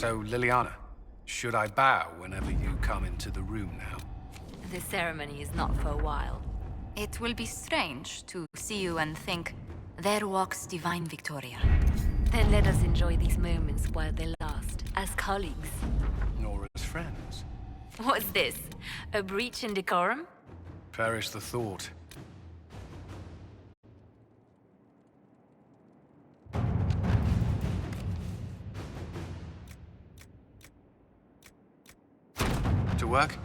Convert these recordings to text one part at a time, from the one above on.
So, Liliana, should I bow whenever you come into the room now? The ceremony is not for a while. It will be strange to see you and think, there walks Divine Victoria. Then let us enjoy these moments while they last, as colleagues. Nor as friends? What's this? A breach in decorum? Perish the thought. To work?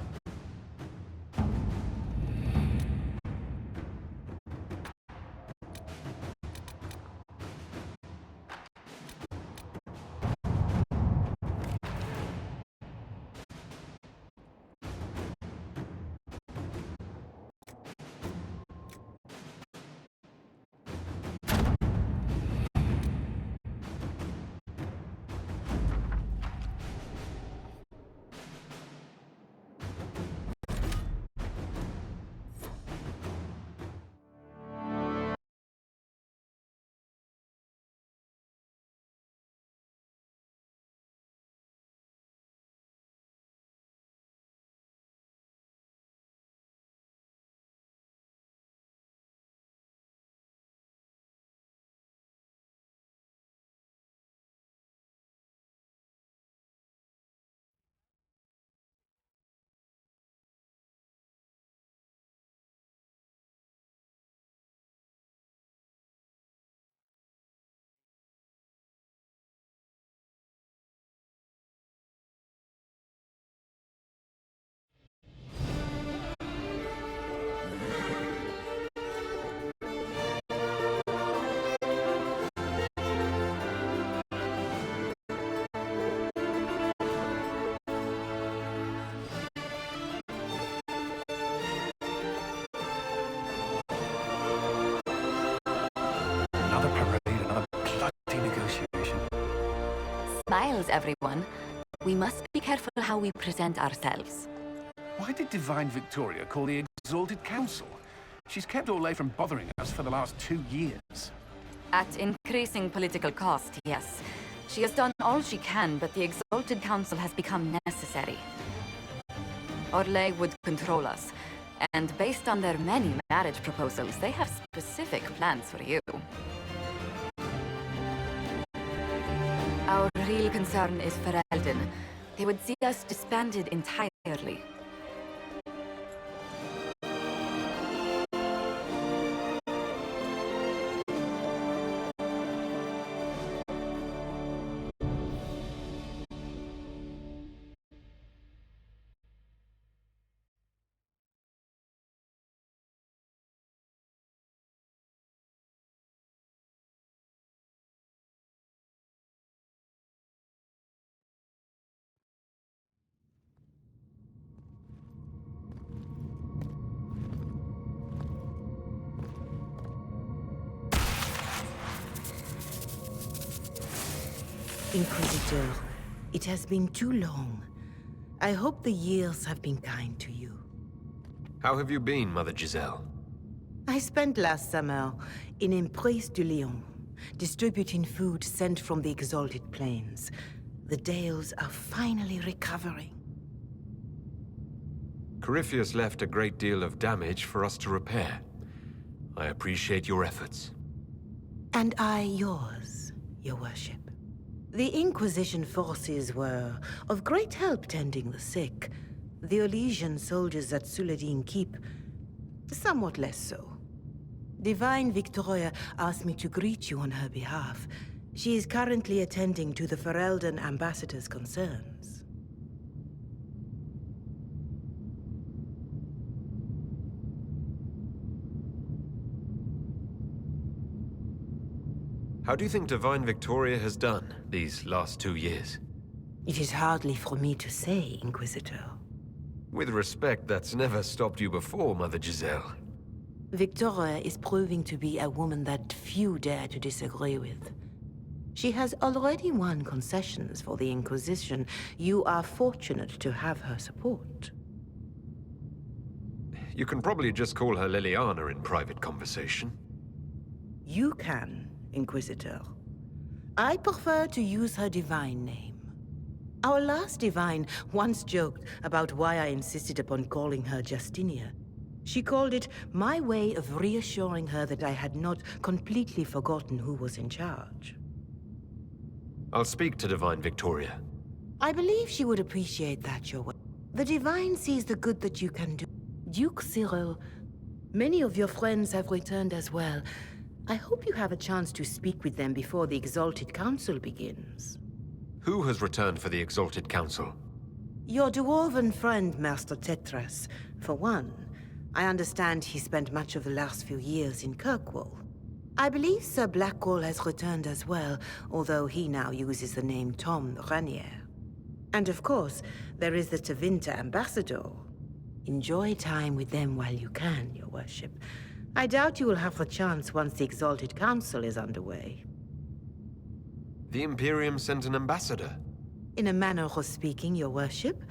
Another parade, another bloody negotiation. Smiles, everyone. We must be careful how we present ourselves. Why did Divine Victoria call the Exalted Council? She's kept Orlais from bothering us for the last 2 years. At increasing political cost, yes. She has done all she can, but the Exalted Council has become necessary. Orlais would control us, and based on their many marriage proposals, they have specific plans for you. Our real concern is Ferelden. They would see us disbanded entirely. Inquisitor, it has been too long. I hope the years have been kind to you. How have you been, Mother Giselle? I spent last summer in Emprise de Lyon, distributing food sent from the Exalted Plains. The Dales are finally recovering. Corypheus left a great deal of damage for us to repair. I appreciate your efforts. And I yours, your worship. The Inquisition forces were of great help tending the sick. The Elysian soldiers at Suladin Keep, somewhat less so. Divine Victoria asked me to greet you on her behalf. She is currently attending to the Ferelden ambassador's concerns. How do you think Divine Victoria has done these last 2 years? It is hardly for me to say, Inquisitor. With respect, that's never stopped you before, Mother Giselle. Victoria is proving to be a woman that few dare to disagree with. She has already won concessions for the Inquisition. You are fortunate to have her support. You can probably just call her Liliana in private conversation. You can, Inquisitor. I prefer to use her divine name. Our last divine once joked about why I insisted upon calling her Justinia. She called it my way of reassuring her that I had not completely forgotten who was in charge. I'll speak to Divine Victoria. I believe she would appreciate that your way. The Divine sees the good that you can do. Duke Cyril, many of your friends have returned as well. I hope you have a chance to speak with them before the Exalted Council begins. Who has returned for the Exalted Council? Your dwarven friend, Master Tetras, for one. I understand he spent much of the last few years in Kirkwall. I believe Sir Blackwall has returned as well, although he now uses the name Tom Ranier. And of course, there is the Tevinter Ambassador. Enjoy time with them while you can, Your Worship. I doubt you will have the chance once the Exalted Council is underway. The Imperium sent an ambassador. In a manner of speaking, Your Worship,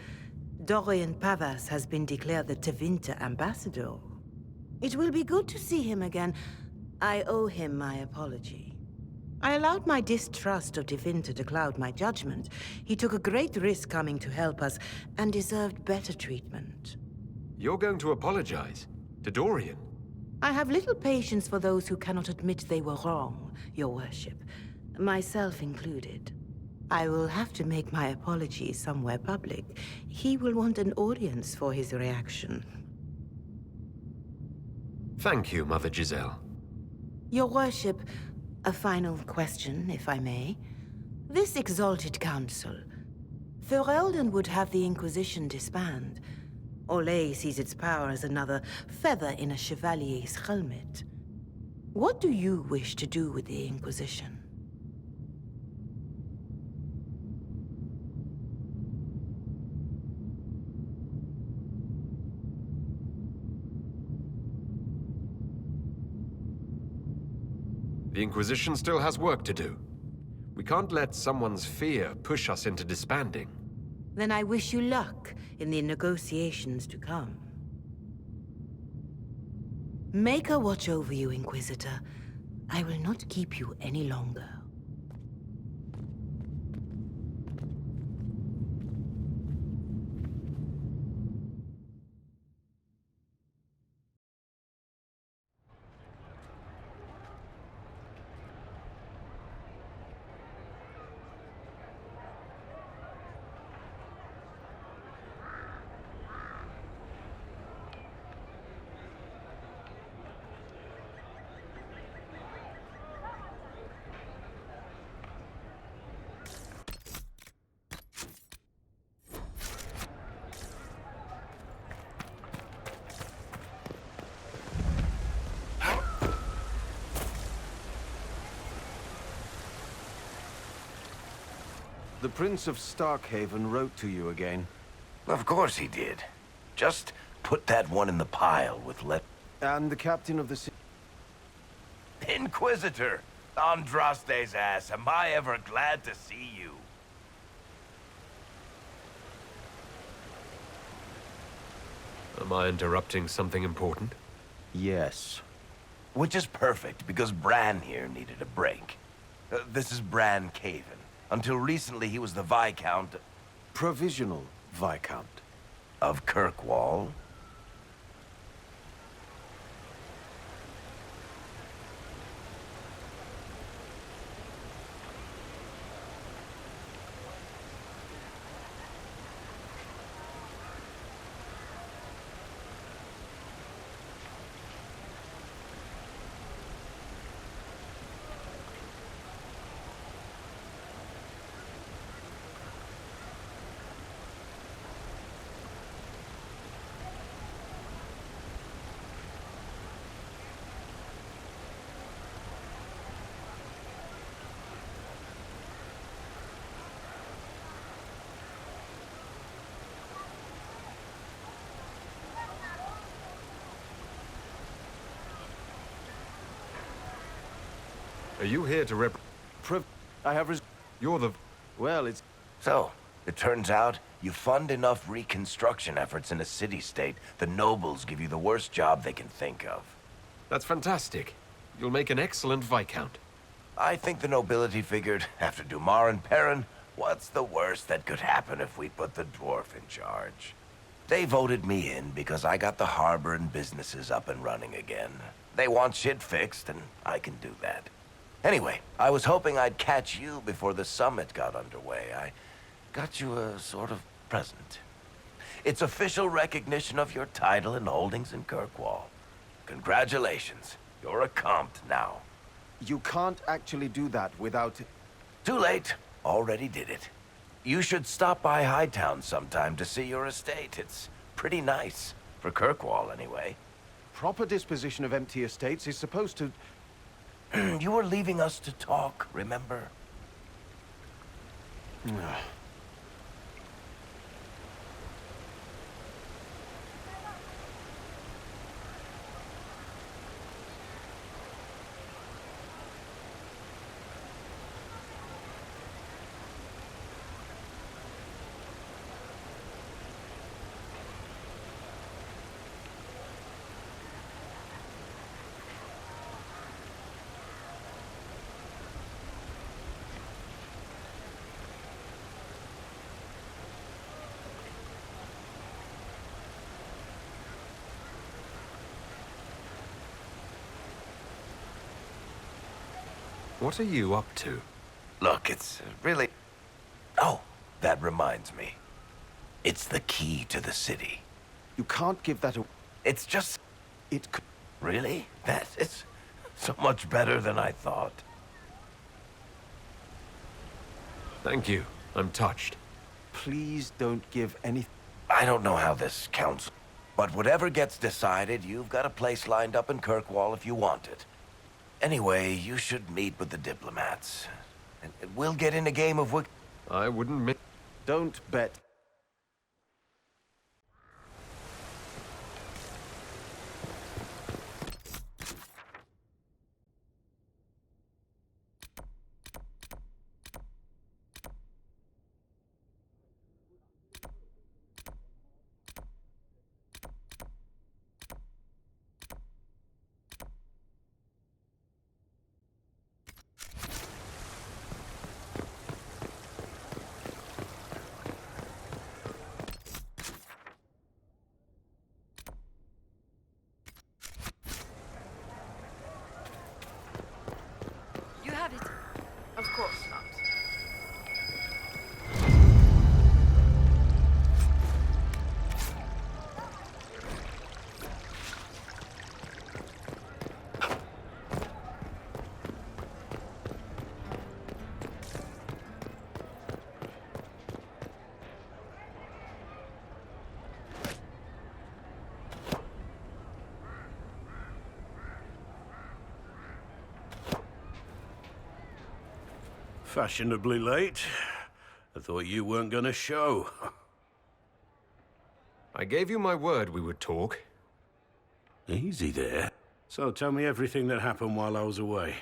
Dorian Pavas has been declared the Tevinter Ambassador. It will be good to see him again. I owe him my apology. I allowed my distrust of Tevinter to cloud my judgment. He took a great risk coming to help us, and deserved better treatment. You're going to apologize? To Dorian? I have little patience for those who cannot admit they were wrong, Your Worship. Myself included. I will have to make my apology somewhere public. He will want an audience for his reaction. Thank you, Mother Giselle. Your Worship, a final question, if I may. This Exalted Council. Ferelden would have the Inquisition disband. Olay sees its power as another feather in a chevalier's helmet. What do you wish to do with the Inquisition? The Inquisition still has work to do. We can't let someone's fear push us into disbanding. Then I wish you luck in the negotiations to come. Make a watch over you, Inquisitor. I will not keep you any longer. The Prince of Starkhaven wrote to you again. Of course he did. Just put that one in the pile with And the captain of the Inquisitor! Andraste's ass, am I ever glad to see you? Am I interrupting something important? Yes. Which is perfect, because Bran here needed a break. This is Bran Caven. Until recently, he was the Viscount... Provisional Viscount. of Kirkwall. Are you here to I have You're the... Well, it's... So, it turns out, you fund enough reconstruction efforts in a city-state, the nobles give you the worst job they can think of. That's fantastic. You'll make an excellent Viscount. I think the nobility figured, after Dumar and Perrin, What's the worst that could happen if we put the dwarf in charge? They voted me in because I got the harbor and businesses up and running again. They want shit fixed, and I can do that. Anyway, I was hoping I'd catch you before the summit got underway. I got you a sort of present. It's official recognition of your title and holdings in Kirkwall. Congratulations. You're a compt now. You can't actually do that without... Too late. Already did it. You should stop by Hightown sometime to see your estate. It's pretty nice. For Kirkwall, anyway. Proper disposition of empty estates is supposed to... You were leaving us to talk, remember? What are you up to? Look, it's really... Oh, that reminds me. It's the key to the city. You can't give that a... It's just... It could... Really? That is so much better than I thought. Thank you. I'm touched. Please don't give any... I don't know how this counts, but whatever gets decided, you've got a place lined up in Kirkwall if you want it. Anyway, you should meet with the diplomats. And we'll get in a game of I wouldn't miss... Don't bet. You have it. Of course not. Fashionably late. I thought you weren't gonna show. I gave you my word we would talk. Easy there. So tell me everything that happened while I was away.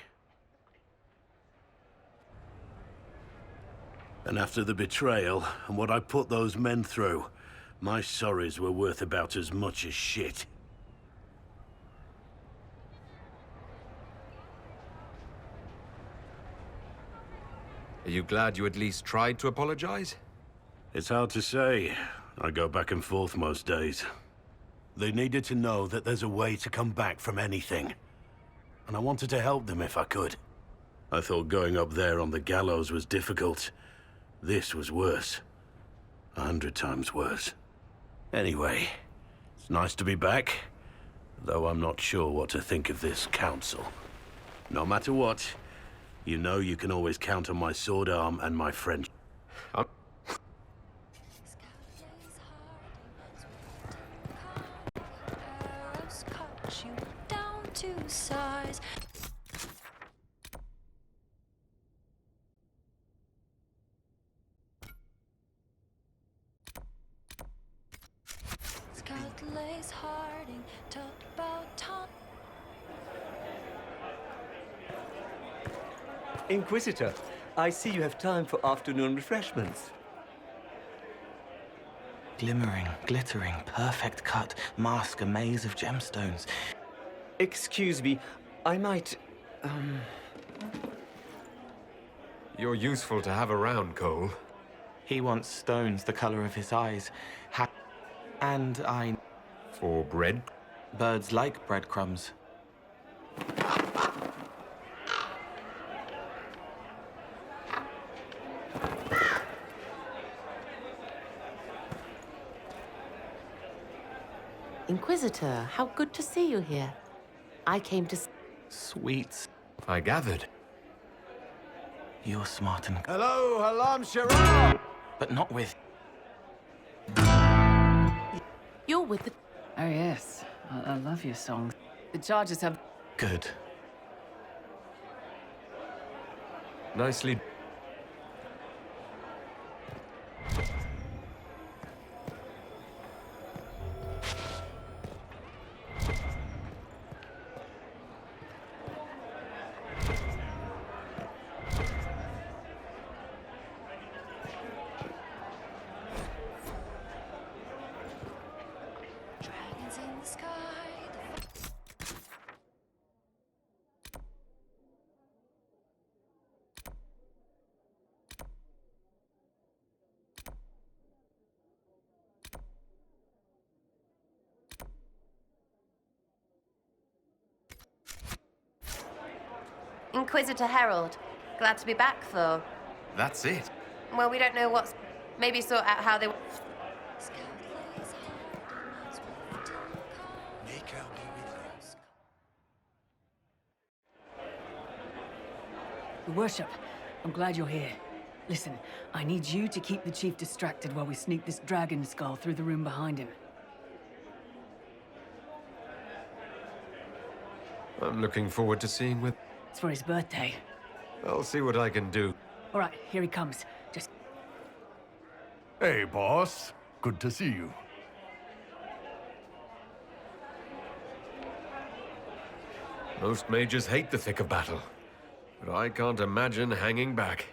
And after the betrayal, and what I put those men through, my sorries were worth about as much as shit. Are you glad you at least tried to apologize? It's hard to say. I go back and forth most days. They needed to know that there's a way to come back from anything. And I wanted to help them if I could. I thought going up there on the gallows was difficult. This was worse. 100 times worse. Anyway, it's nice to be back. Though I'm not sure what to think of this council. No matter what, you know you can always count on my sword arm and my friend. Inquisitor, I see you have time for afternoon refreshments. Glimmering, glittering, perfect cut, mask a maze of gemstones. Excuse me, I might, You're useful to have around, Cole. He wants stones the color of his eyes. And I... For bread? Birds like breadcrumbs. Inquisitor, how good to see you here. I came to... Sweets. I gathered. You're smart and... Hello, Halam Shara! But not with... You're with the... Oh, yes. I love your songs. The charges have... Good. Nicely. Dragons in the sky. Inquisitor Herald. Glad to be back, though. That's it. Well, we don't know what's... Maybe sort out how they... Your Worship, I'm glad you're here. Listen, I need you to keep the Chief distracted while we sneak this dragon skull through the room behind him. I'm looking forward to seeing what... It's for his birthday. I'll see what I can do. All right, here he comes. Just... Hey, boss. Good to see you. Most mages hate the thick of battle, but I can't imagine hanging back.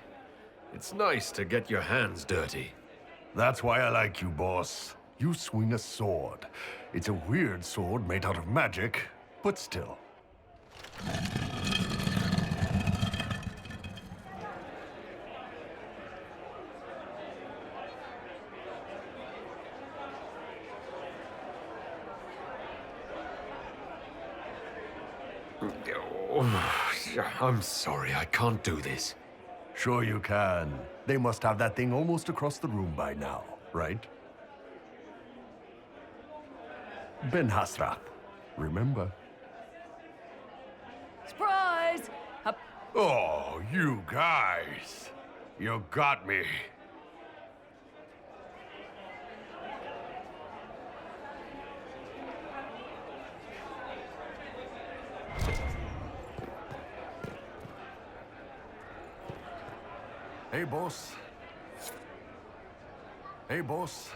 It's nice to get your hands dirty. That's why I like you, boss. You swing a sword. It's a weird sword made out of magic, but still. I'm sorry, I can't do this. Sure you can. They must have that thing almost across the room by now, right? Ben Hasrat, remember? Surprise! Oh, you guys. You got me. Hey, boss. Hey, boss.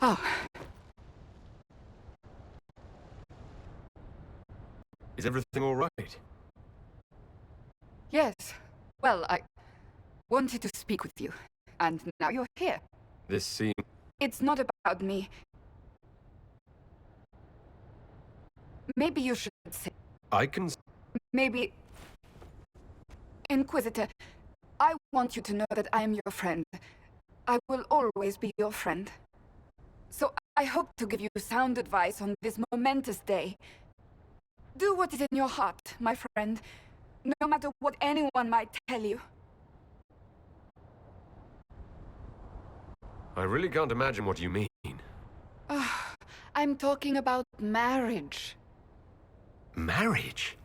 Oh. Is everything all right? Yes. Well, I wanted to speak with you, and now you're here. This scene... It's not about me. Maybe you should say... I can... Maybe... Inquisitor, I want you to know that I am your friend. I will always be your friend. So I hope to give you sound advice on this momentous day. Do what is in your heart, my friend, no matter what anyone might tell you. I really can't imagine what you mean. I'm talking about marriage. Marriage?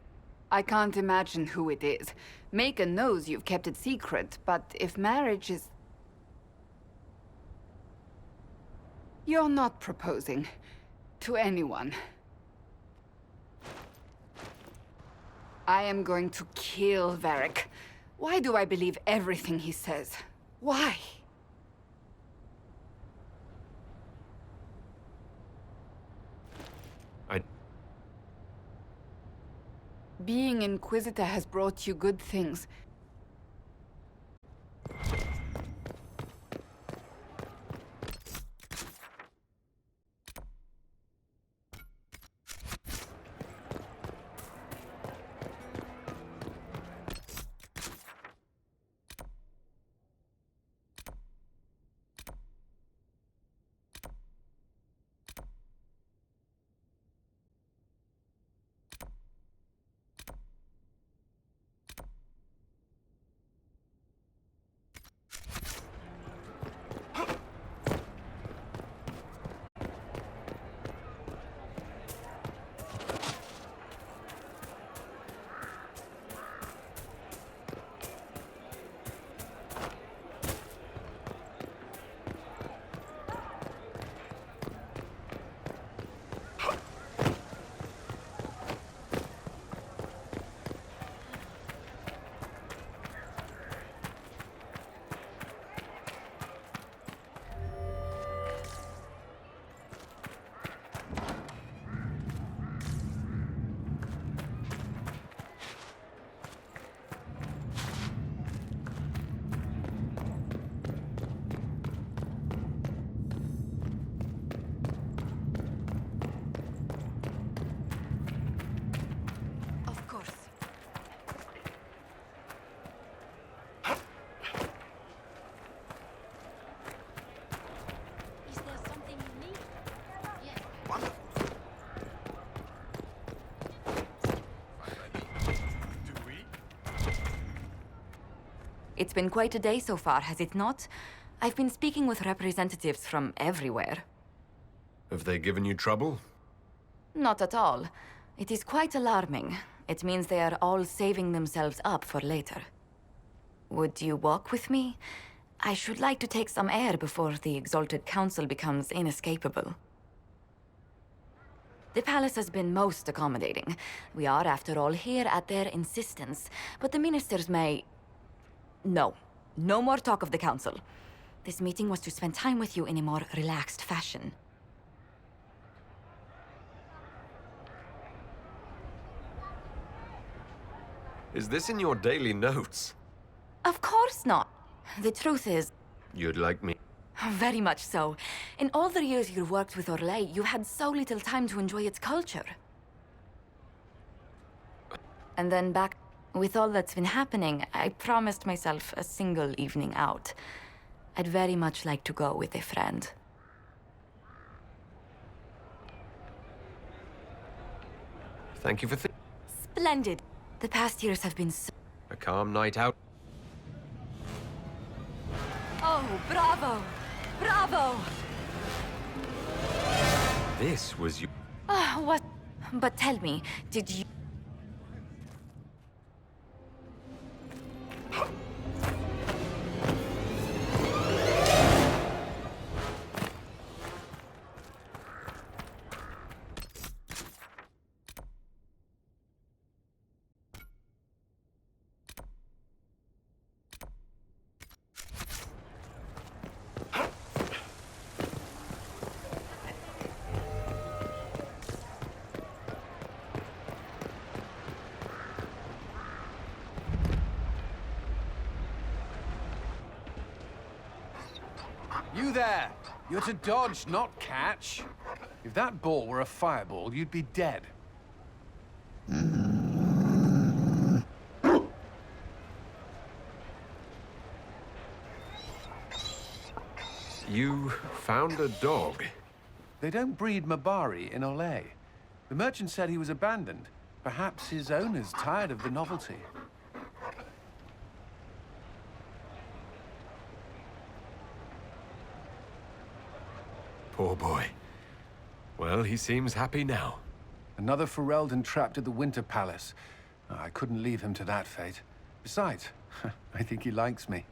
I can't imagine who it is. Macon knows you've kept it secret, but if marriage is... You're not proposing to anyone. I am going to kill Varric. Why do I believe everything he says? Why? Being Inquisitor has brought you good things. It's been quite a day so far, has it not? I've been speaking with representatives from everywhere. Have they given you trouble? Not at all. It is quite alarming. It means they are all saving themselves up for later. Would you walk with me? I should like to take some air before the Exalted Council becomes inescapable. The palace has been most accommodating. We are, after all, here at their insistence, but the ministers may... No. No more talk of the council. This meeting was to spend time with you in a more relaxed fashion. Is this in your daily notes? Of course not. The truth is... You'd like me... Very much so. In all the years you worked with Orlais, you had so little time to enjoy its culture. And then back... With all that's been happening, I promised myself a single evening out. I'd very much like to go with a friend. Thank you for Splendid. The past years have been so... A calm night out. Oh, bravo! Bravo! This was you... What? But tell me, did you... You there! You're to dodge, not catch. If that ball were a fireball, you'd be dead. You found a dog? They don't breed Mabari in Orlais. The merchant said he was abandoned. Perhaps his owner's tired of the novelty. Poor boy. Well, he seems happy now. Another Ferelden trapped at the Winter Palace. I couldn't leave him to that fate. Besides, I think he likes me.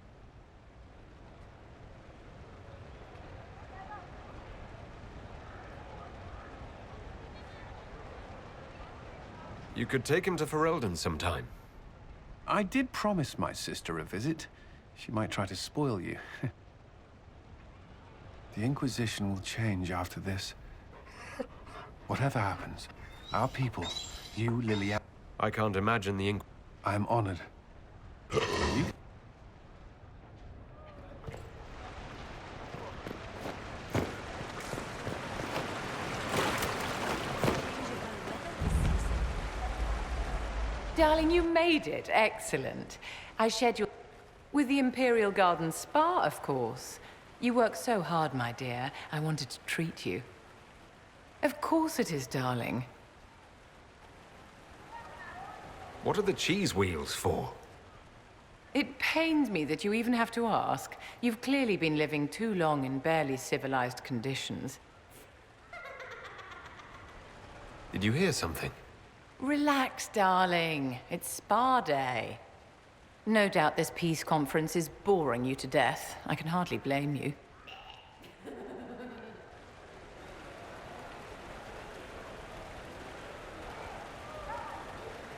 You could take him to Ferelden sometime. I did promise my sister a visit. She might try to spoil you. The Inquisition will change after this. Whatever happens, our people, you, Liliana... I can't imagine the I am honored. Darling, you made it. Excellent. I shared your... With the Imperial Garden Spa, of course. You work so hard, my dear. I wanted to treat you. Of course it is, darling. What are the cheese wheels for? It pains me that you even have to ask. You've clearly been living too long in barely civilized conditions. Did you hear something? Relax, darling. It's spa day. No doubt this peace conference is boring you to death. I can hardly blame you.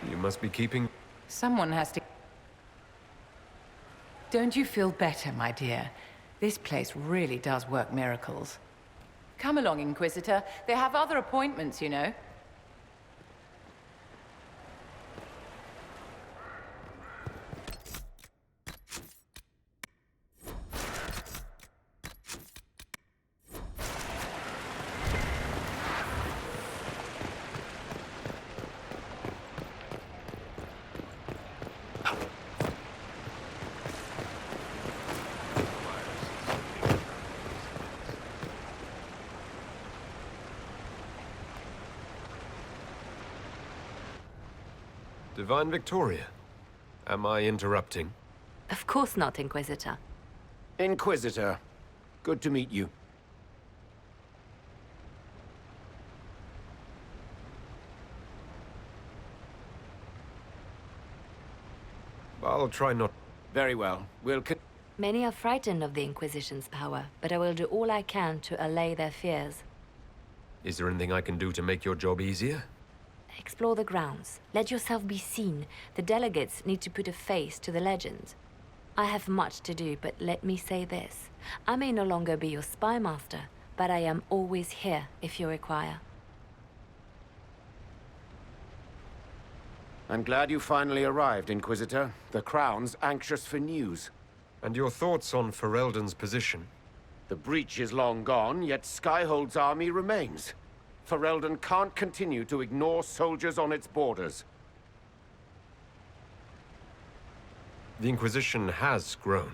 You must be keeping... Someone has to... Don't you feel better, my dear? This place really does work miracles. Come along, Inquisitor. They have other appointments, you know. Divine Victoria, am I interrupting? Of course not, Inquisitor. Inquisitor, good to meet you. I'll try not... Very well. Many are frightened of the Inquisition's power, but I will do all I can to allay their fears. Is there anything I can do to make your job easier? Explore the grounds. Let yourself be seen. The delegates need to put a face to the legend. I have much to do, but let me say this. I may no longer be your spy master, but I am always here if you require. I'm glad you finally arrived, Inquisitor. The Crown's anxious for news. And your thoughts on Ferelden's position? The breach is long gone, yet Skyhold's army remains. Ferelden can't continue to ignore soldiers on its borders. The Inquisition has grown.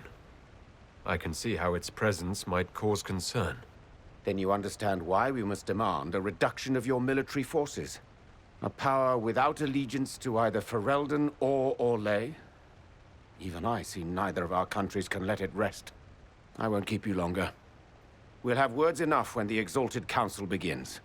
I can see how its presence might cause concern. Then you understand why we must demand a reduction of your military forces. A power without allegiance to either Ferelden or Orlais? Even I see neither of our countries can let it rest. I won't keep you longer. We'll have words enough when the Exalted Council begins.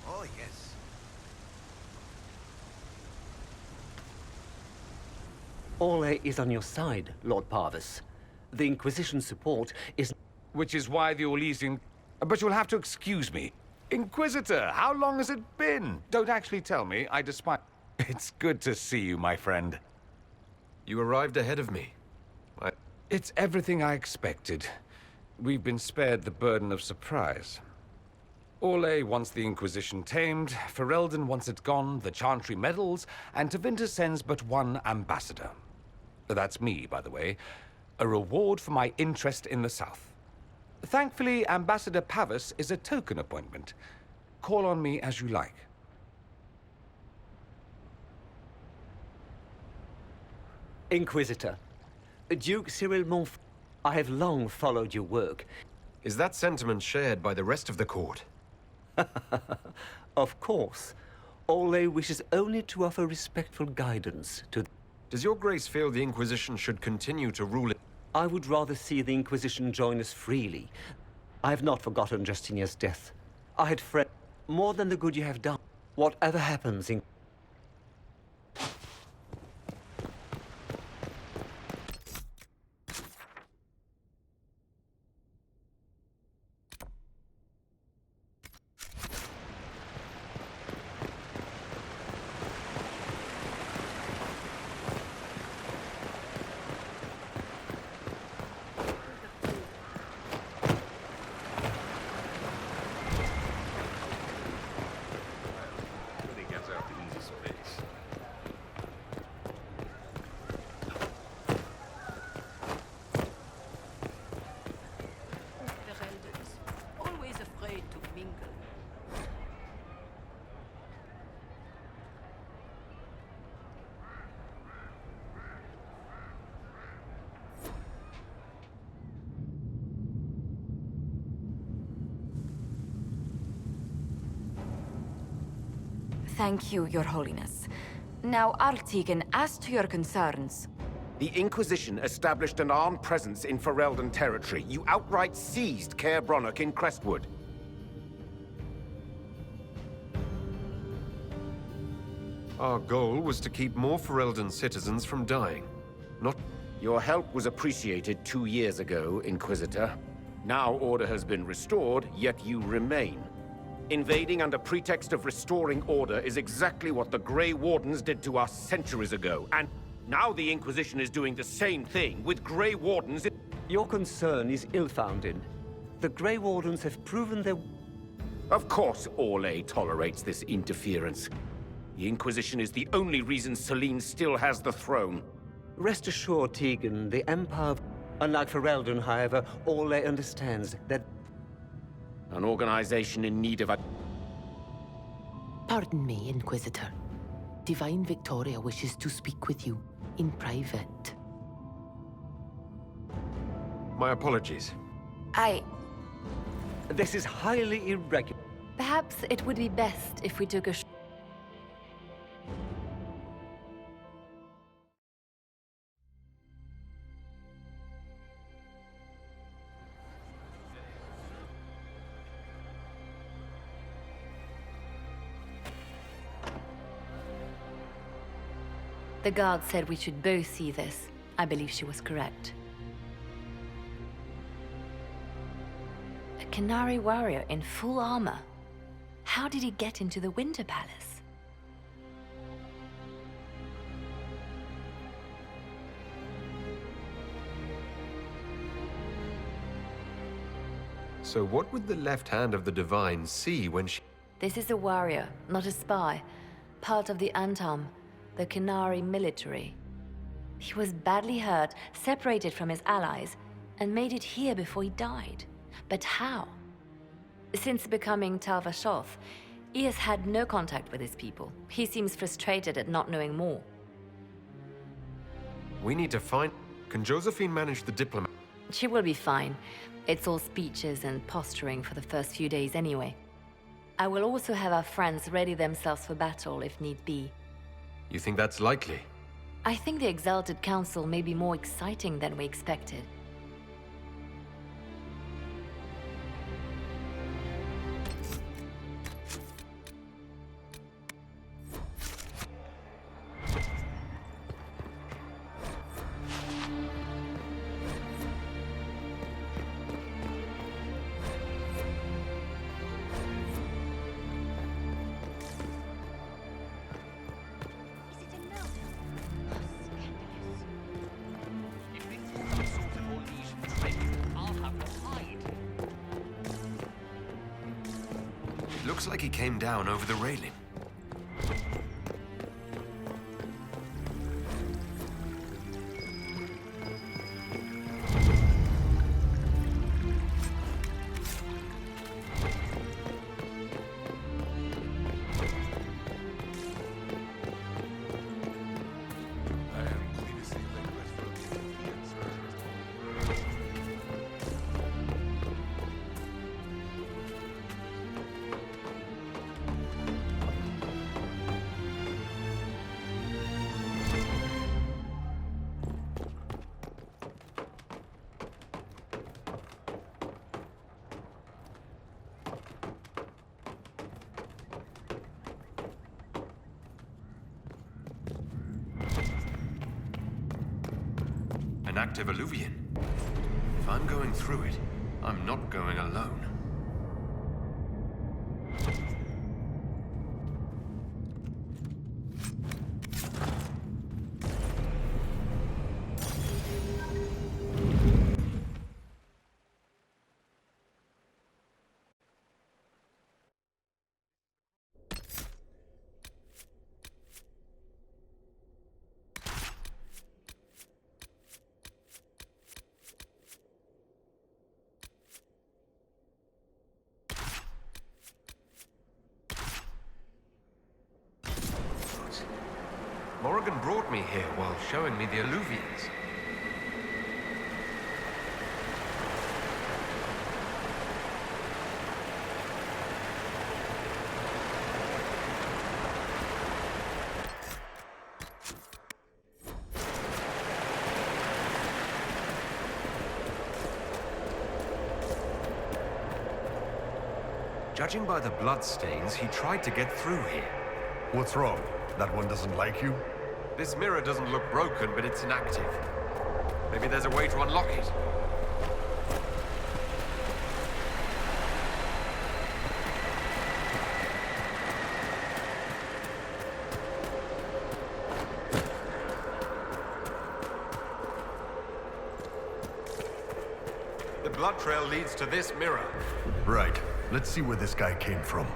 Oh, yes. Orlais is on your side, Lord Parvis. The Inquisition support is... Which is why the Orlesian... But you'll have to excuse me. Inquisitor, how long has it been? Don't actually tell me, I despise... It's good to see you, my friend. You arrived ahead of me. It's everything I expected. We've been spared the burden of surprise. Orlais wants the Inquisition tamed, Ferelden wants it gone, the Chantry meddles, and Tevinter sends but one ambassador. That's me, by the way. A reward for my interest in the South. Thankfully, Ambassador Pavis is a token appointment. Call on me as you like. Inquisitor. Duke Cyril Montf... I have long followed your work. Is that sentiment shared by the rest of the court? Of course. Orlais wishes only to offer respectful guidance to... Does your grace feel the Inquisition should continue to rule it? I would rather see the Inquisition join us freely. I have not forgotten Justinia's death. I had friends more than the good you have done. Whatever happens in... Thank you, Your Holiness. Now, Artigan, as to your concerns... The Inquisition established an armed presence in Ferelden territory. You outright seized Caer Bronach in Crestwood. Our goal was to keep more Ferelden citizens from dying, not... Your help was appreciated 2 years ago, Inquisitor. Now order has been restored, yet you remain. Invading under pretext of restoring order is exactly what the Grey Wardens did to us centuries ago, and now the Inquisition is doing the same thing with Grey Wardens. Your concern is ill-founded. The Grey Wardens have proven their... Of course Orlais tolerates this interference. The Inquisition is the only reason Selene still has the throne. Rest assured, Tegan, the Empire... Unlike Ferelden, however, Orlais understands that... An organization in need of a... Pardon me, Inquisitor. Divine Victoria wishes to speak with you in private. My apologies. This is highly irregular. Perhaps it would be best if we took a The guard said we should both see this. I believe she was correct. A Canary warrior in full armor. How did he get into the Winter Palace? So what would the left hand of the Divine see when she... This is a warrior, not a spy. Part of the Antam, the Canary military. He was badly hurt, separated from his allies, and made it here before he died. But how? Since becoming Tal Vashoth, he has had no contact with his people. He seems frustrated at not knowing more. We need to find... Can Josephine manage the diplomat? She will be fine. It's all speeches and posturing for the first few days anyway. I will also have our friends ready themselves for battle if need be. You think that's likely? I think the Exalted Council may be more exciting than we expected. Looks like he came down over the railing. An active Alluvian. If I'm going through it, I'm not going alone. Morrigan brought me here while showing me the Alluvians. Judging by the bloodstains, he tried to get through here. What's wrong? That one doesn't like you? This mirror doesn't look broken, but it's inactive. Maybe there's a way to unlock it. The blood trail leads to this mirror. Right. Let's see where this guy came from.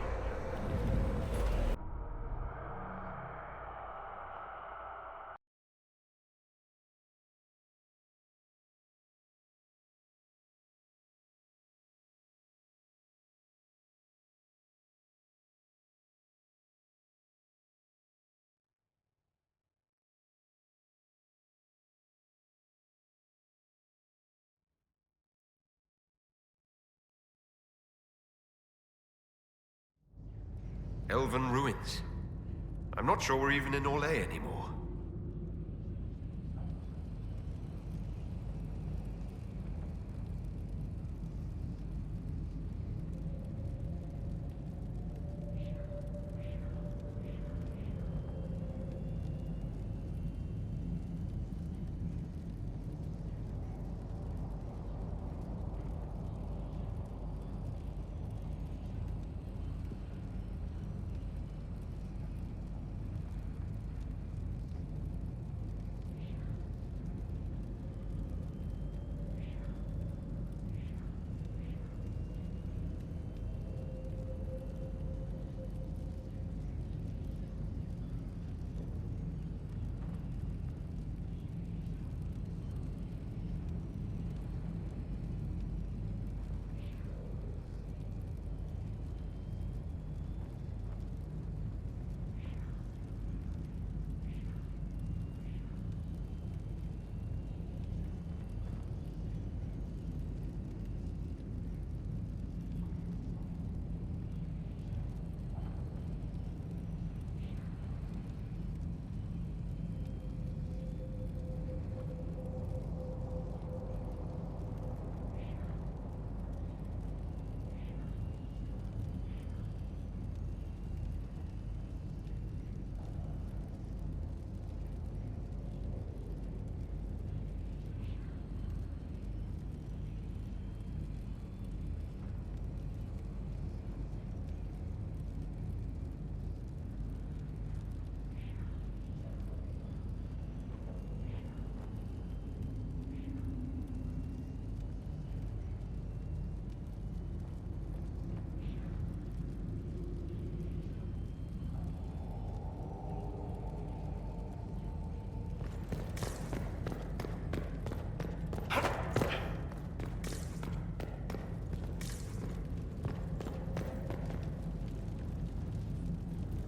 Elven ruins. I'm not sure we're even in Orlais anymore.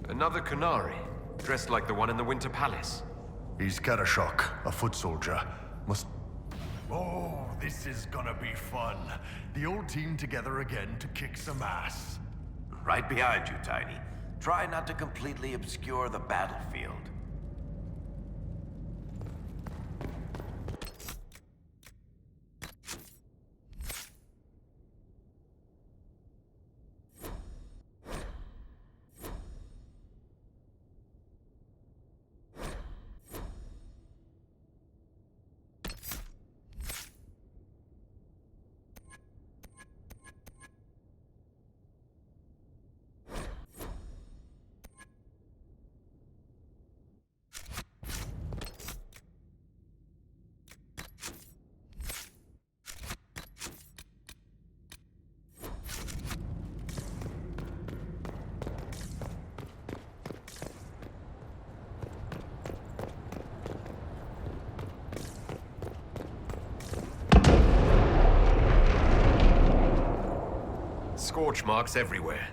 Another Qunari, dressed like the one in the Winter Palace. He's Karashok, a foot soldier. Must... Oh, this is gonna be fun. The old team together again to kick some ass. Right behind you, Tiny. Try not to completely obscure the battlefield. Scorch marks everywhere.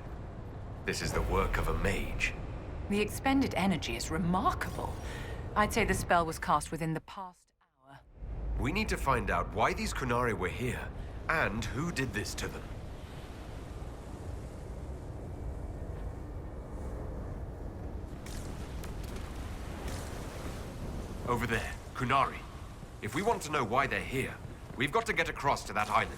This is the work of a mage. The expended energy is remarkable. I'd say the spell was cast within the past hour. We need to find out why these Qunari were here, and who did this to them. Over there, Qunari. If we want to know why they're here, we've got to get across to that island.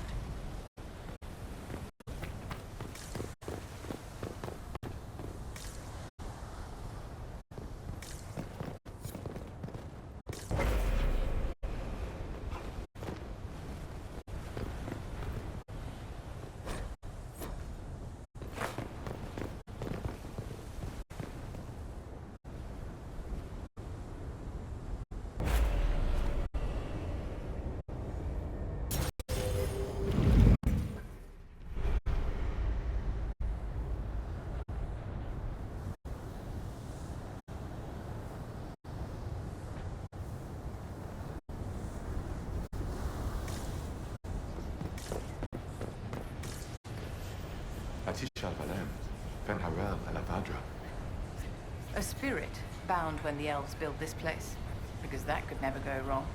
A spirit bound when the elves build this place. Because that could never go wrong.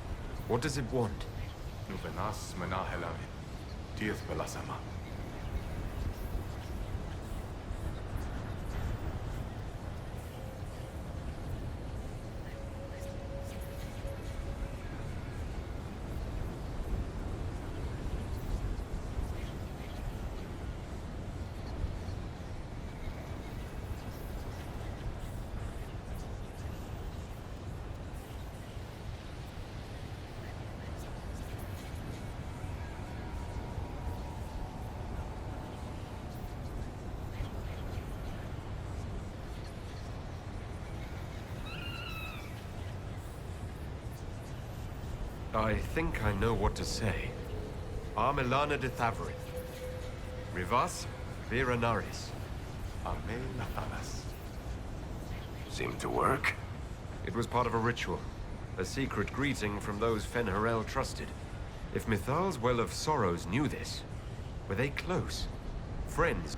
What does it want? I think I know what to say. Armelana de Thavrin. Rivas Viranaris. Seemed to work. It was part of a ritual. A secret greeting from those Fen'Harel trusted. If Mithal's Well of Sorrows knew this, were they close? Friends?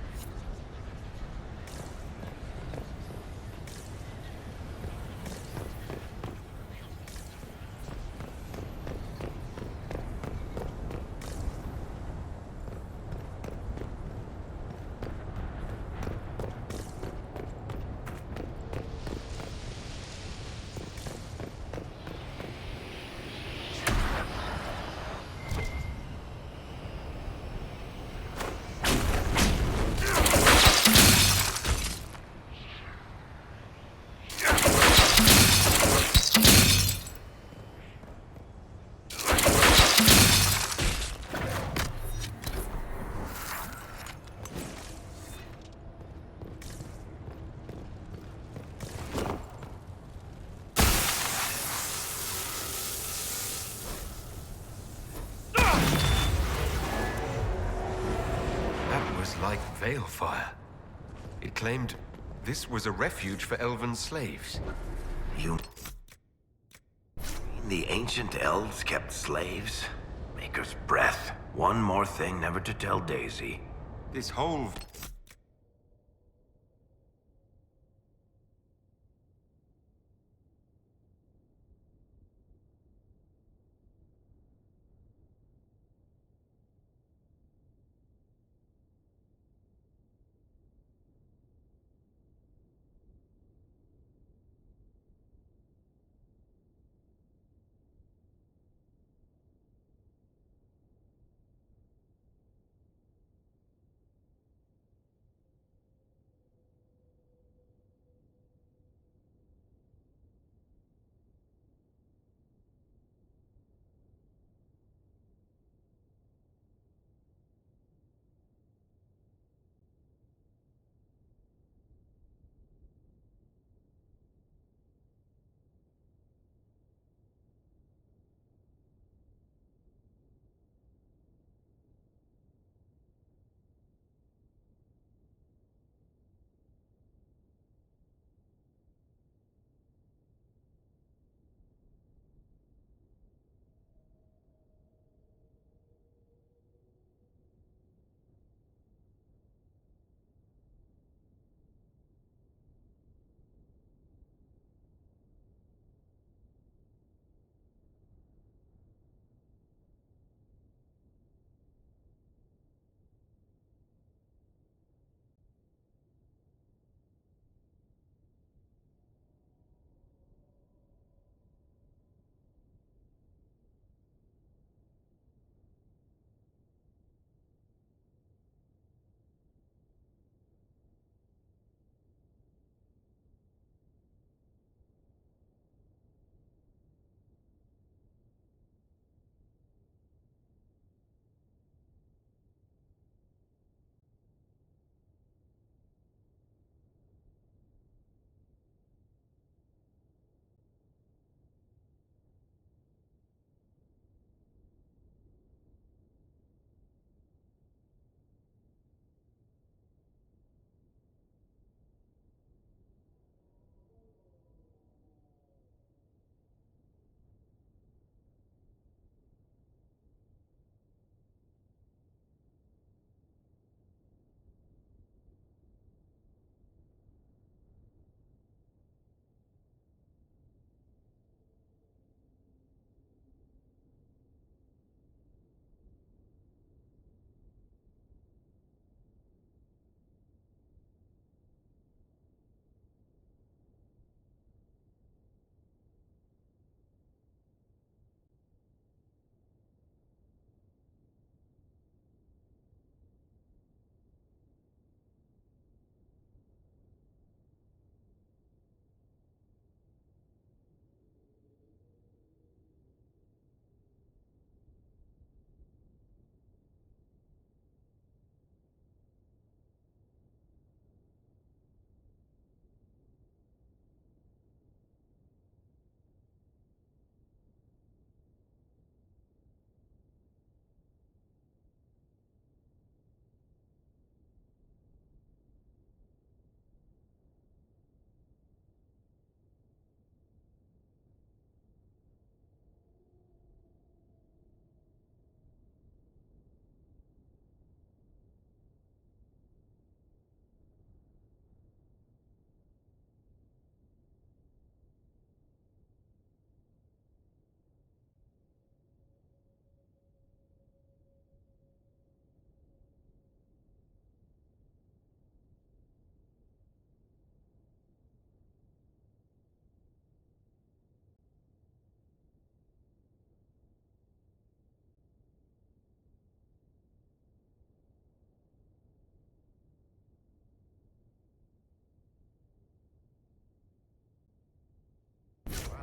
Like Veilfire. It claimed this was a refuge for elven slaves. You... The ancient elves kept slaves? Maker's breath. One more thing never to tell Daisy. This whole...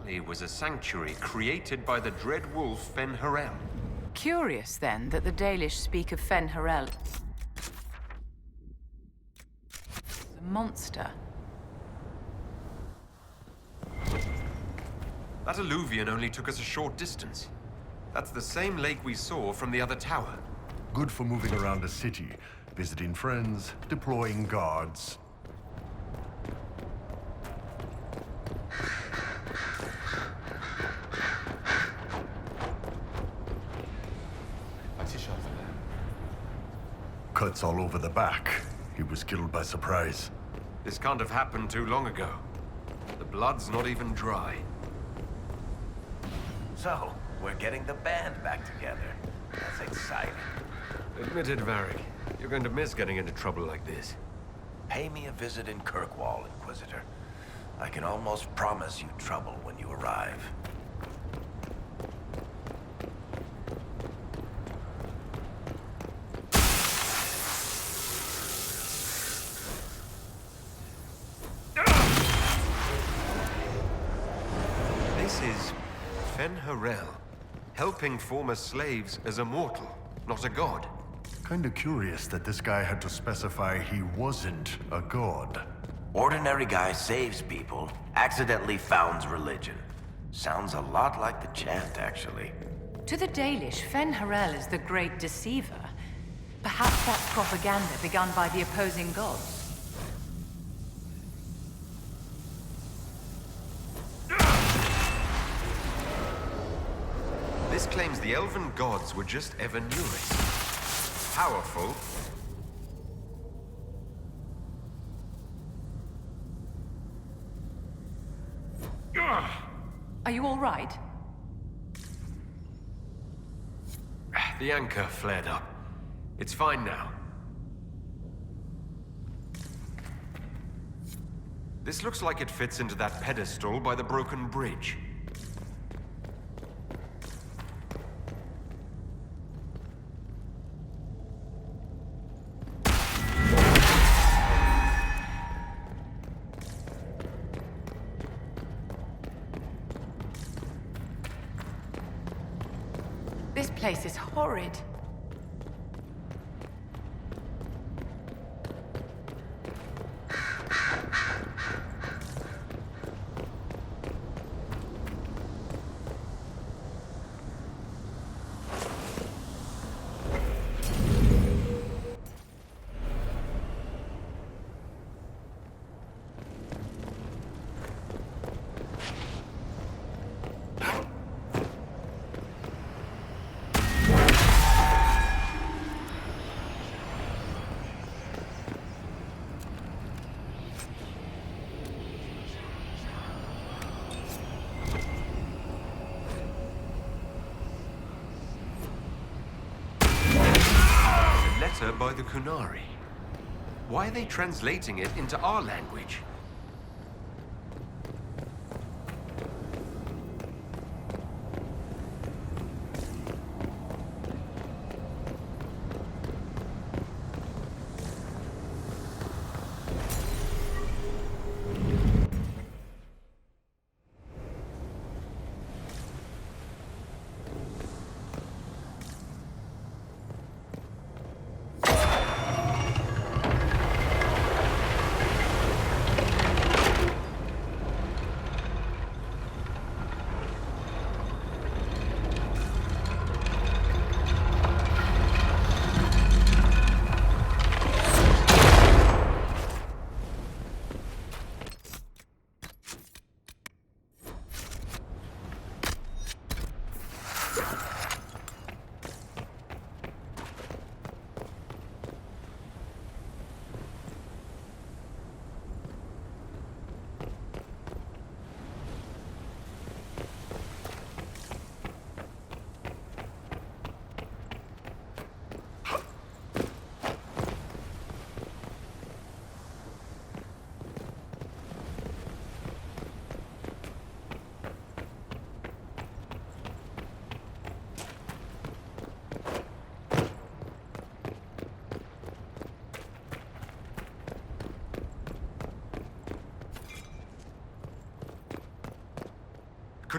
valley was a sanctuary created by the dread wolf Fen Harel. Curious, then, that the Dalish speak of Fen Harel as a monster. That alluvion only took us a short distance. That's the same lake we saw from the other tower. Good for moving around a city, visiting friends, deploying guards. Cuts all over the back. He was killed by surprise. This can't have happened too long ago. The blood's not even dry. So, we're getting the band back together. That's exciting. Admit it, Varric. You're going to miss getting into trouble like this. Pay me a visit in Kirkwall, Inquisitor. I can almost promise you trouble when you arrive. This is Fen Harel, helping former slaves as a mortal, not a god. Kinda curious that this guy had to specify he wasn't a god. Ordinary guy saves people, accidentally founds religion. Sounds a lot like the chant, actually. To the Dalish, Fen Harel is the great deceiver. Perhaps that's propaganda begun by the opposing gods. This claims the elven gods were just Evanuris. Powerful. Are you all right? The anchor flared up. It's fine now. This looks like it fits into that pedestal by the broken bridge. This place is horrid. By the Kunari. Why are they translating it into our language?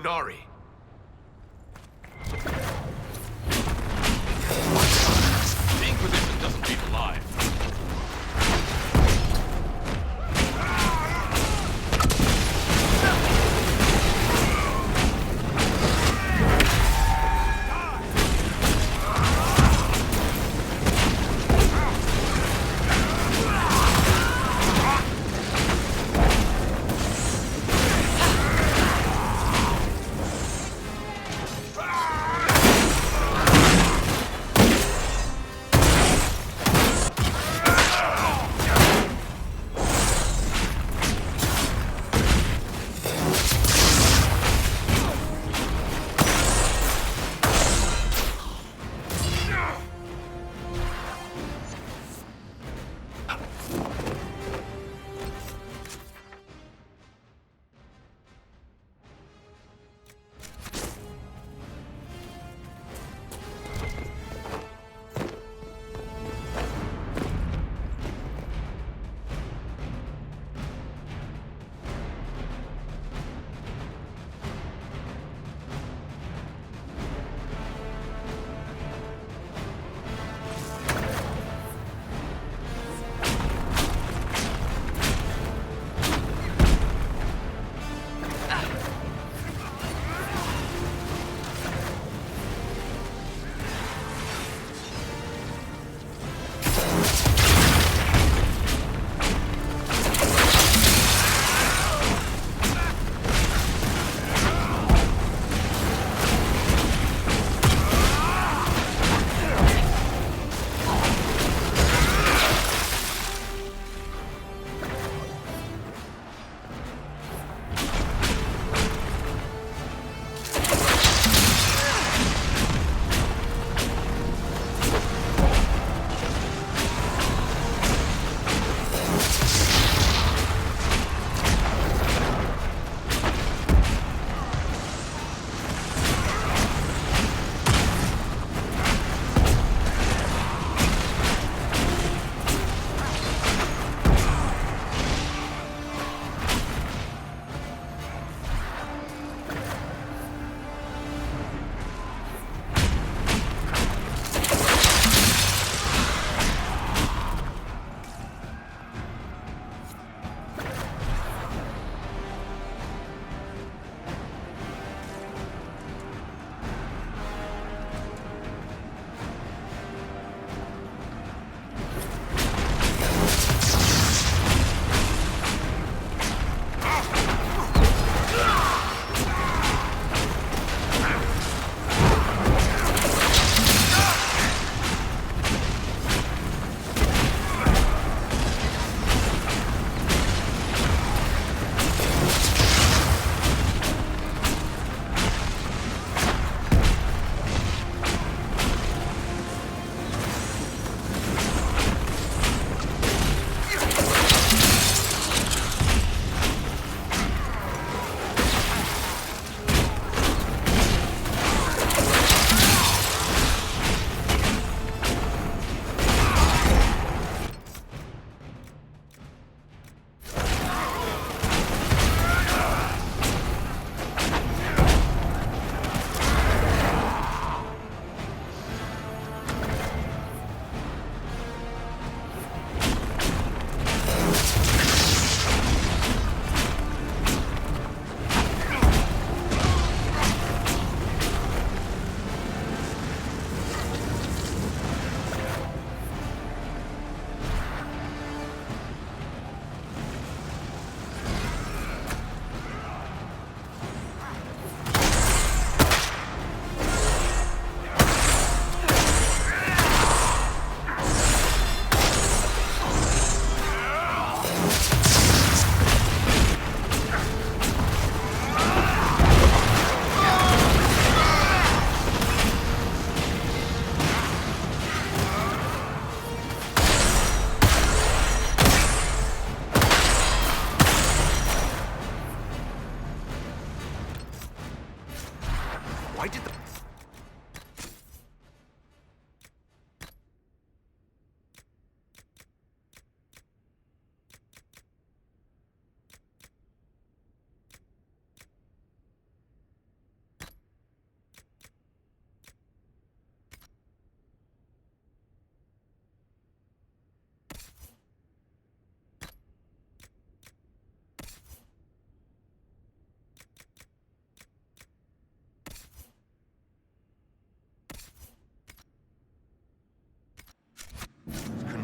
Qunari. The Inquisition doesn't leave alive.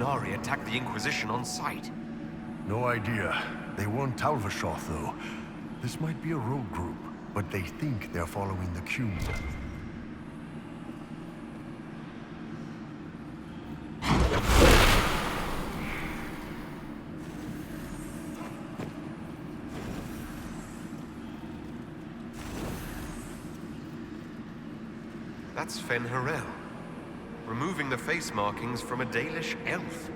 Asari attacked the Inquisition on sight? No idea. They weren't Talvashoth, though. This might be a rogue group, but they think they're following the Cube. That's Fen'Harel, removing the face markings from a Dalish elf.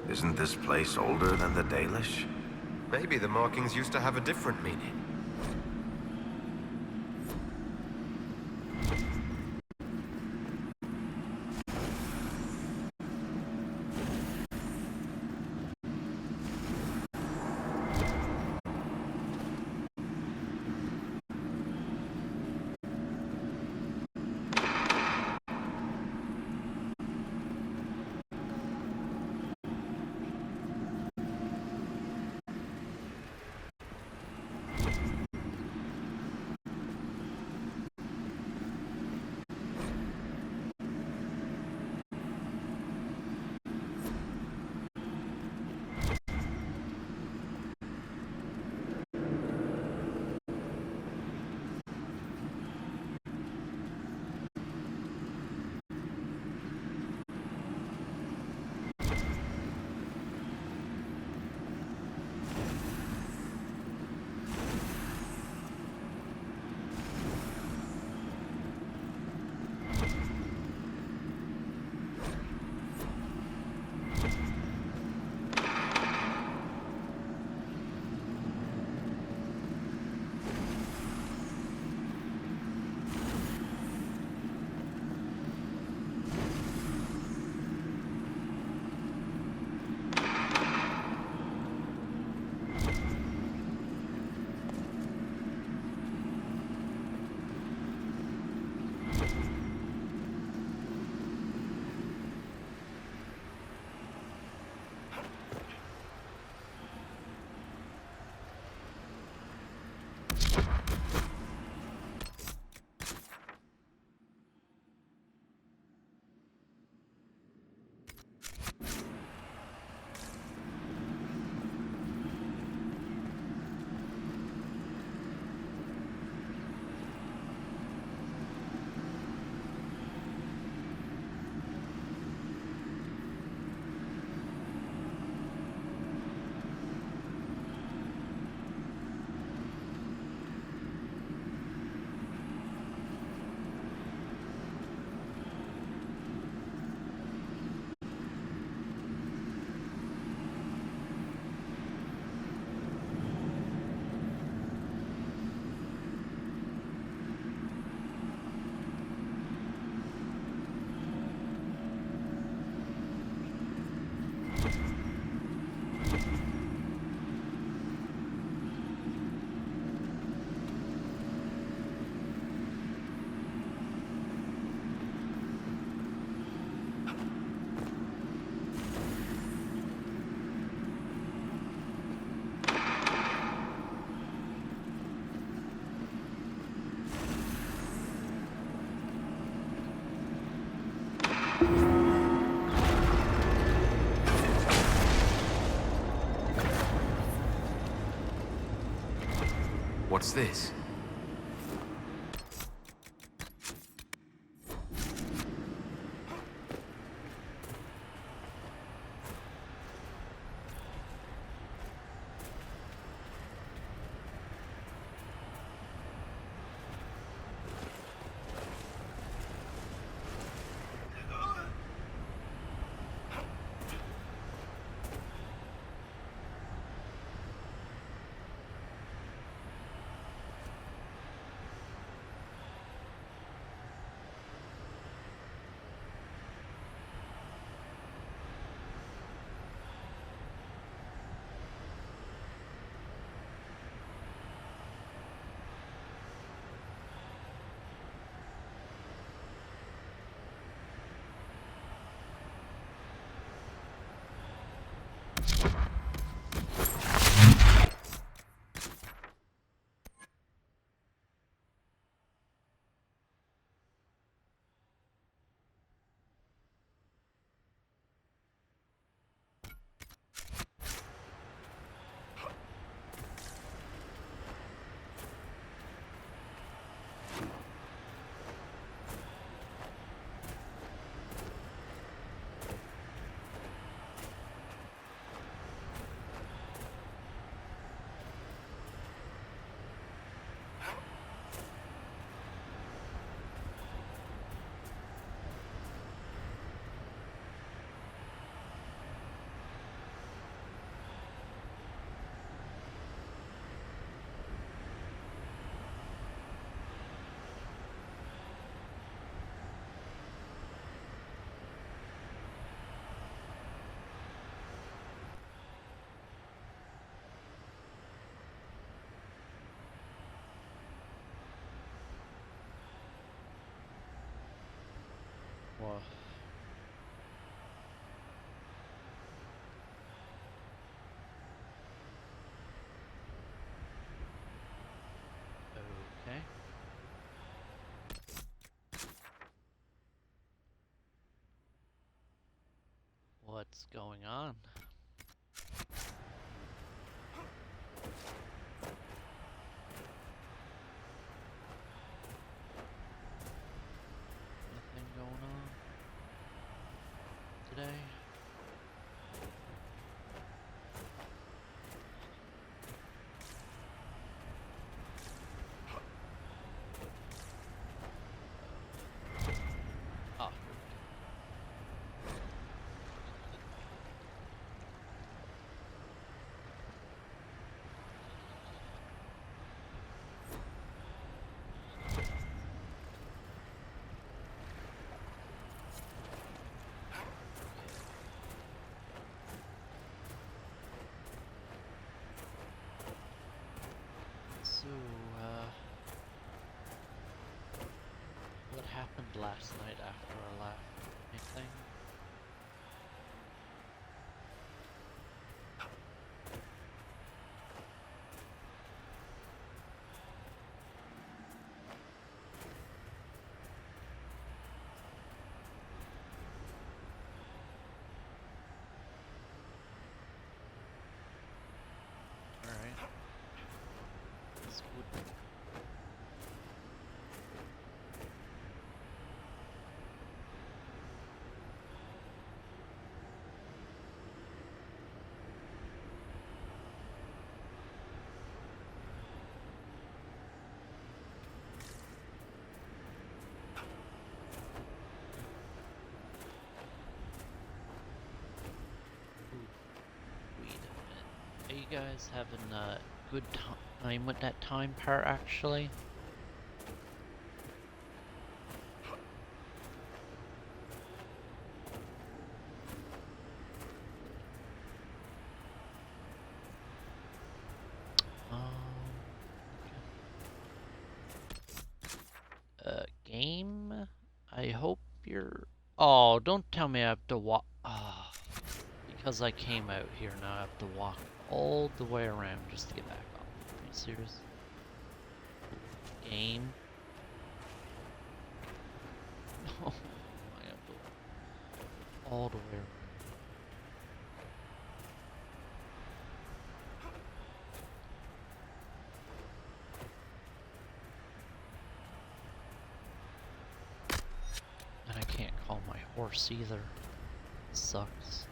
Isn't this place older than the Dalish? Maybe the markings used to have a different meaning. What's this? Whoa. Okay. What's going on? Nothing going on today? Oh. So, what happened last night after I left? Anything? Alright. That's good. Wait a minute. Are you guys having a good time with that time part actually? Game? I hope you're... Oh, don't tell me I have to walk... Oh, because I came out here now I have to walk all the way around just to get back on. Are you serious? Game? No, I have to walk all the way around. And I can't call my horse either. It sucks.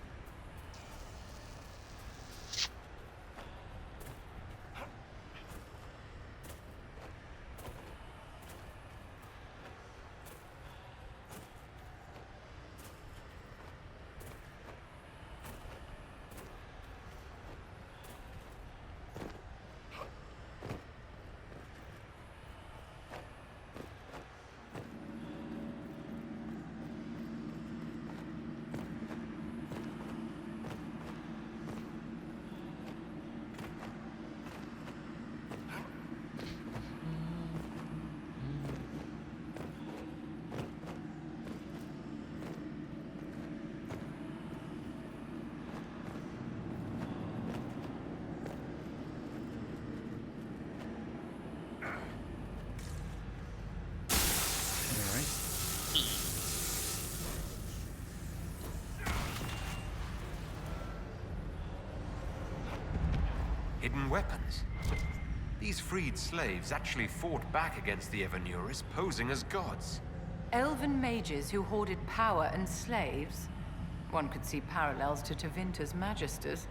Hidden weapons. These freed slaves actually fought back against the Evanuris, posing as gods. Elven mages who hoarded power and slaves? One could see parallels to Tevinter's magisters.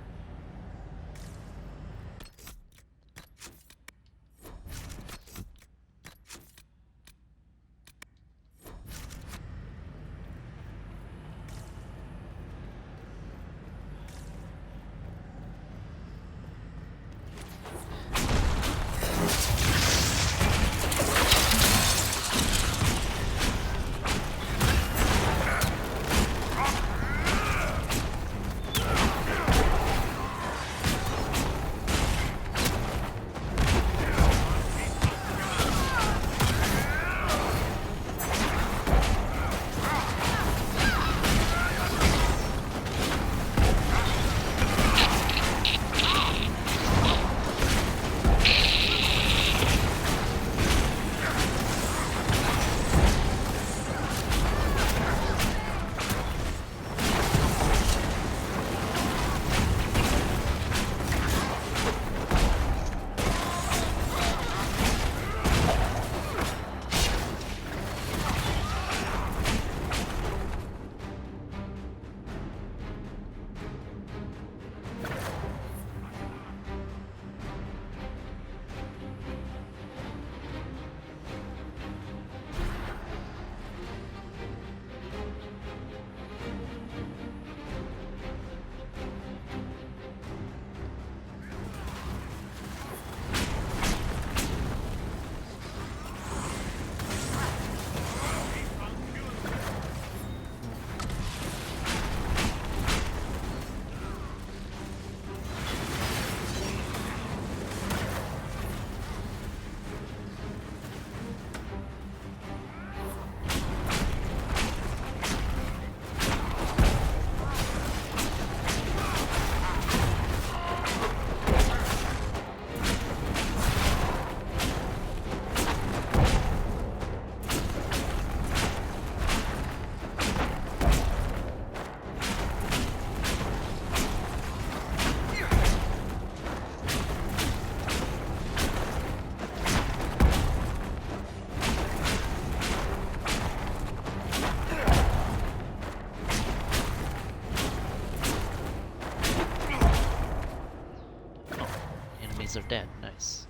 enemies are dead. Nice.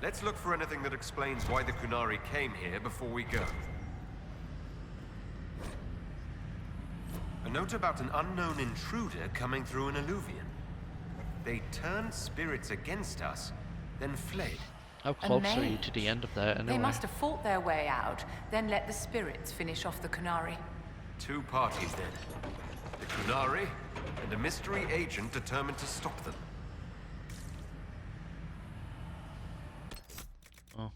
Let's look for anything that explains why the Kunari came here before we go. A note about an unknown intruder coming through an alluvion. They turned spirits against us, then fled. How close are you to the end of that anyway? They must have fought their way out, then let the spirits finish off the Kunari. Two parties then. The Kunari, and a mystery agent determined to stop them. Oh.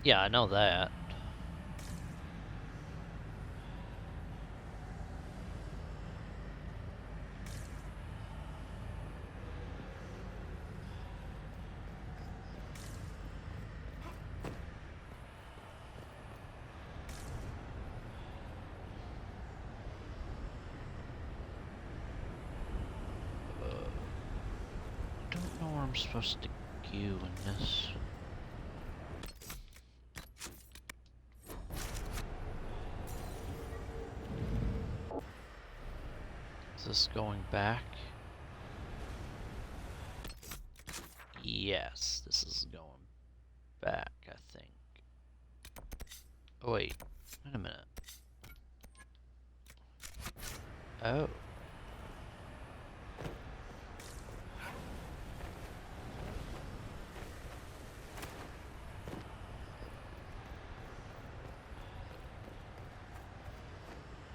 Yeah, I know that. I'm supposed to go in this. Is this going back? Yes, this is going back, I think. Oh wait a minute. Oh.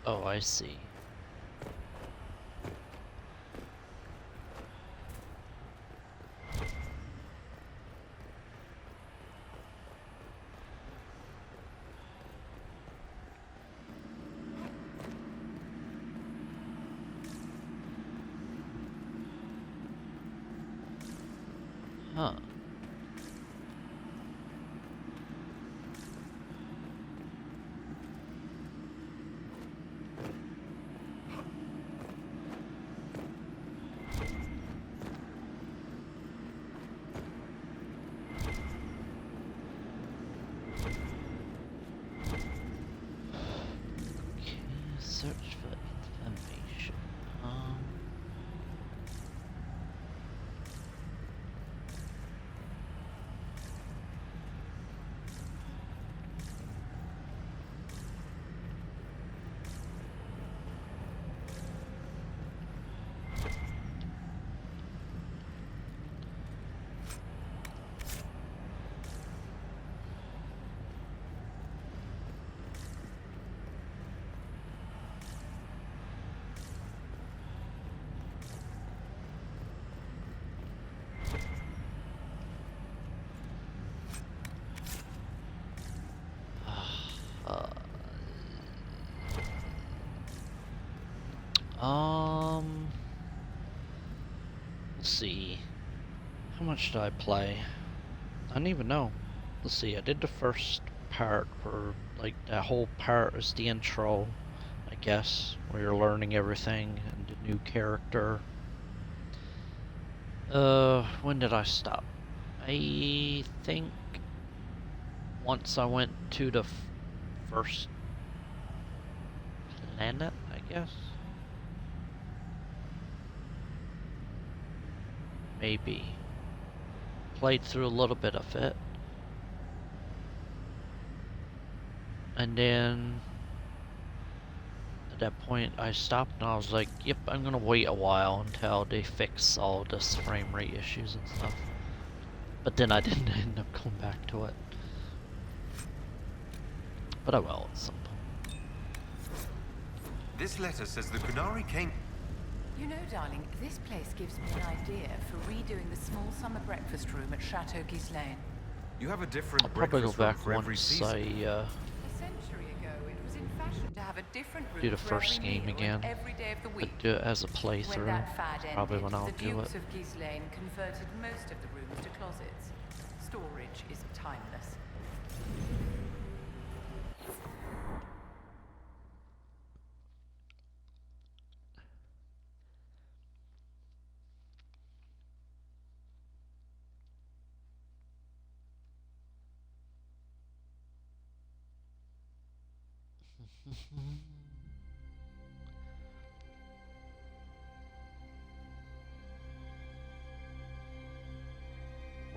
Oh, I see. Huh. Search for information. Let's see. How much did I play? I don't even know. Let's see, I did the first part where, like, that whole part is the intro, I guess, where you're learning everything and the new character. When did I stop? I think once I went to the first planet, I guess. Maybe. Played through a little bit of it. And then at that point I stopped and I was like, yep, I'm gonna wait a while until they fix all this frame rate issues and stuff. But then I didn't end up going back to it. But I will at some point. This letter says the Kunari came... You know, darling, this place gives me an idea for redoing the small summer breakfast room at Chateau Ghislaine. You have a different I'll probably go breakfast room back for every once season. I A century ago, it was in fashion to have a different room do the for first every game meal again. every day of the But week. do it as a When playthrough. that fad Probably ended, when I'll the do Dukes it. of Ghislaine converted most of the rooms to closets. Storage is timeless.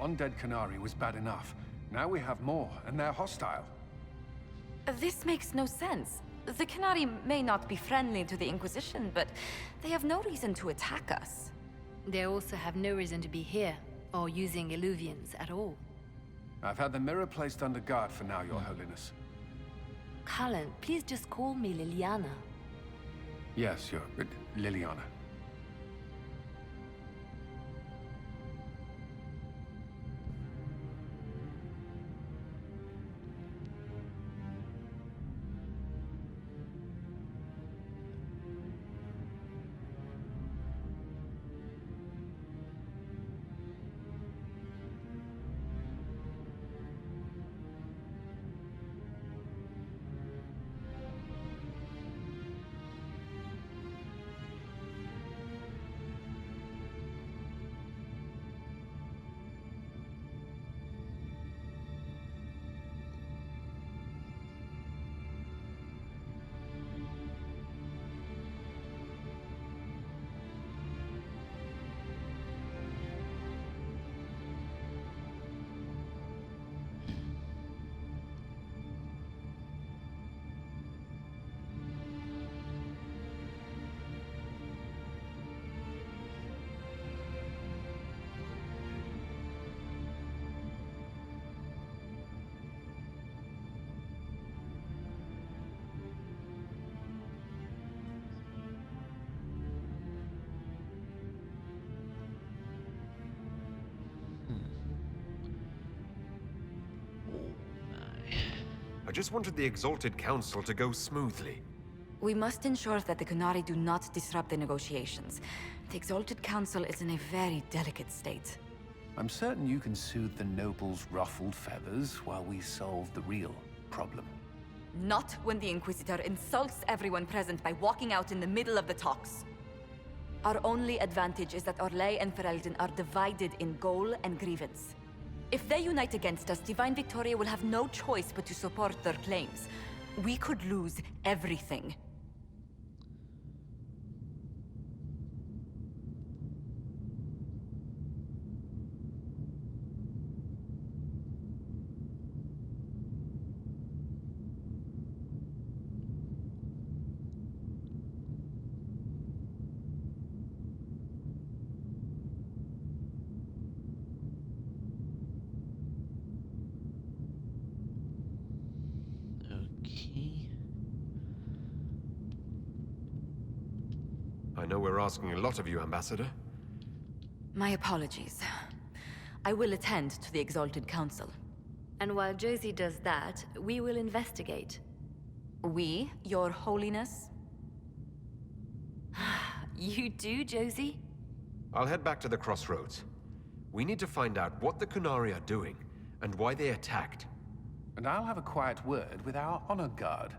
One dead Canary was bad enough. Now we have more, and they're hostile. This makes no sense. The Canary may not be friendly to the Inquisition, but they have no reason to attack us. They also have no reason to be here, or using Illuvians at all. I've had the mirror placed under guard for now, Your Holiness. Cullen, please just call me Liliana. Yes, Liliana. I just wanted the Exalted Council to go smoothly. We must ensure that the Canary do not disrupt the negotiations. The Exalted Council is in a very delicate state. I'm certain you can soothe the nobles' ruffled feathers while we solve the real problem. Not when the Inquisitor insults everyone present by walking out in the middle of the talks. Our only advantage is that Orlais and Ferelden are divided in goal and grievance. If they unite against us, Divine Victoria will have no choice but to support their claims. We could lose everything. I know we're asking a lot of you, Ambassador. My apologies. I will attend to the Exalted Council. And while Josie does that, we will investigate. We, Your Holiness? You do, Josie? I'll head back to the crossroads. We need to find out what the Kunari are doing, and why they attacked. And I'll have a quiet word with our honor guard.